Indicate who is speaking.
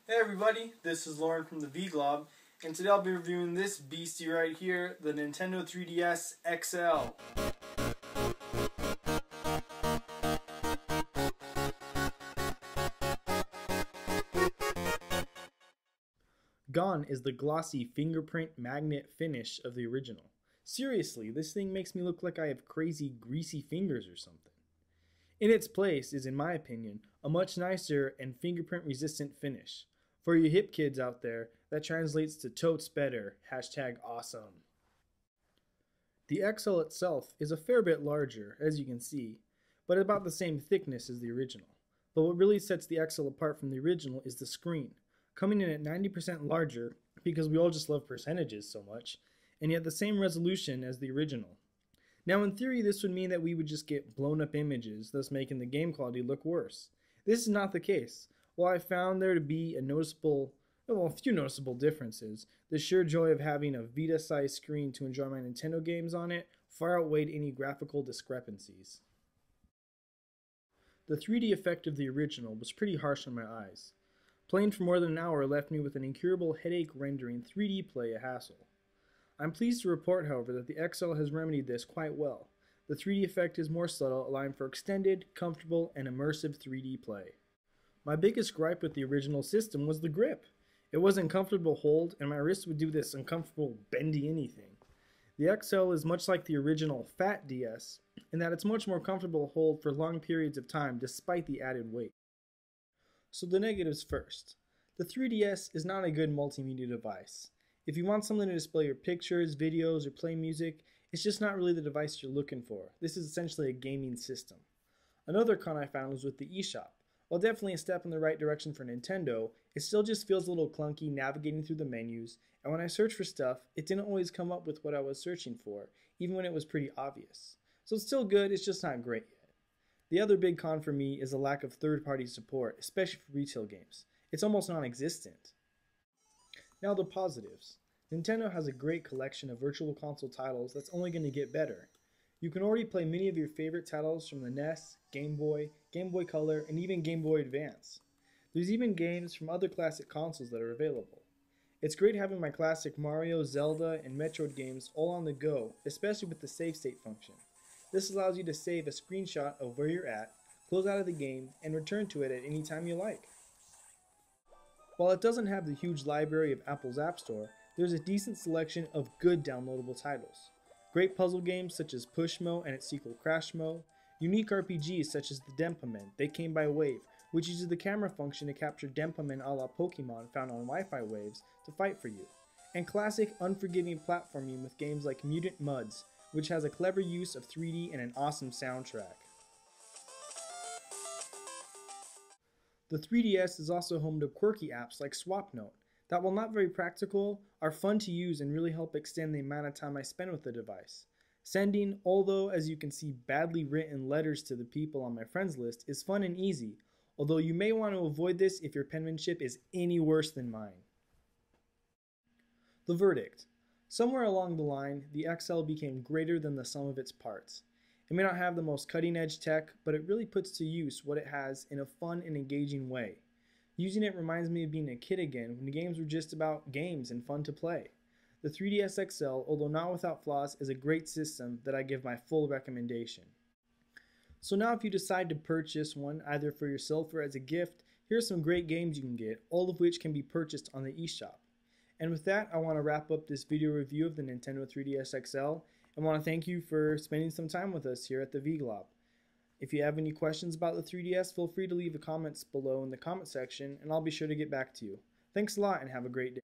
Speaker 1: Hey everybody, this is Lauren from the VGlob, and today I'll be reviewing this beastie right here, the Nintendo 3DS XL. Gone is the glossy fingerprint magnet finish of the original. Seriously, this thing makes me look like I have crazy greasy fingers or something. In its place is, in my opinion, a much nicer and fingerprint resistant finish. For you hip kids out there, that translates to totes better, #awesome. The XL itself is a fair bit larger, as you can see, but about the same thickness as the original. But what really sets the XL apart from the original is the screen, coming in at 90% larger because we all just love percentages so much, and yet the same resolution as the original. Now in theory this would mean that we would just get blown up images, thus making the game quality look worse. This is not the case. While I found there to be a few noticeable differences, the sheer joy of having a Vita-sized screen to enjoy my Nintendo games on it far outweighed any graphical discrepancies. The 3D effect of the original was pretty harsh on my eyes. Playing for more than an hour left me with an incurable headache rendering 3D play a hassle. I'm pleased to report, however, that the XL has remedied this quite well. The 3D effect is more subtle, allowing for extended, comfortable, and immersive 3D play. My biggest gripe with the original system was the grip. It wasn't comfortable to hold, and my wrist would do this uncomfortable bendy anything. The XL is much like the original Fat DS, in that it's much more comfortable to hold for long periods of time despite the added weight. So the negatives first. The 3DS is not a good multimedia device. If you want something to display your pictures, videos, or play music, it's just not really the device you're looking for. This is essentially a gaming system. Another con I found was with the eShop. While definitely a step in the right direction for Nintendo, it still just feels a little clunky navigating through the menus, and when I searched for stuff, it didn't always come up with what I was searching for, even when it was pretty obvious. So it's still good, it's just not great yet. The other big con for me is the lack of third-party support, especially for retail games. It's almost non-existent. Now the positives. Nintendo has a great collection of virtual console titles that's only going to get better. You can already play many of your favorite titles from the NES, Game Boy Color, and even Game Boy Advance. There's even games from other classic consoles that are available. It's great having my classic Mario, Zelda, and Metroid games all on the go, especially with the save state function. This allows you to save a screenshot of where you're at, close out of the game, and return to it at any time you like. While it doesn't have the huge library of Apple's App Store, there's a decent selection of good downloadable titles. Great puzzle games such as Pushmo and its sequel Crashmo, unique RPGs such as the Denpamen, They Came by Wave, which uses the camera function to capture Denpamen a la Pokemon found on Wi-Fi waves to fight for you, and classic unforgiving platforming with games like Mutant Mudds, which has a clever use of 3D and an awesome soundtrack. The 3DS is also home to quirky apps like SwapNote, that while not very practical, are fun to use and really help extend the amount of time I spend with the device. Sending, although as you can see badly written letters to the people on my friends list, is fun and easy, although you may want to avoid this if your penmanship is any worse than mine. The verdict. Somewhere along the line, the XL became greater than the sum of its parts. It may not have the most cutting-edge tech, but it really puts to use what it has in a fun and engaging way. Using it reminds me of being a kid again when the games were just about games and fun to play. The 3DS XL, although not without flaws, is a great system that I give my full recommendation. So now if you decide to purchase one either for yourself or as a gift, here are some great games you can get, all of which can be purchased on the eShop. And with that, I want to wrap up this video review of the Nintendo 3DS XL and want to thank you for spending some time with us here at the VGlob. If you have any questions about the 3DS, feel free to leave the comments below in the comment section and I'll be sure to get back to you. Thanks a lot and have a great day.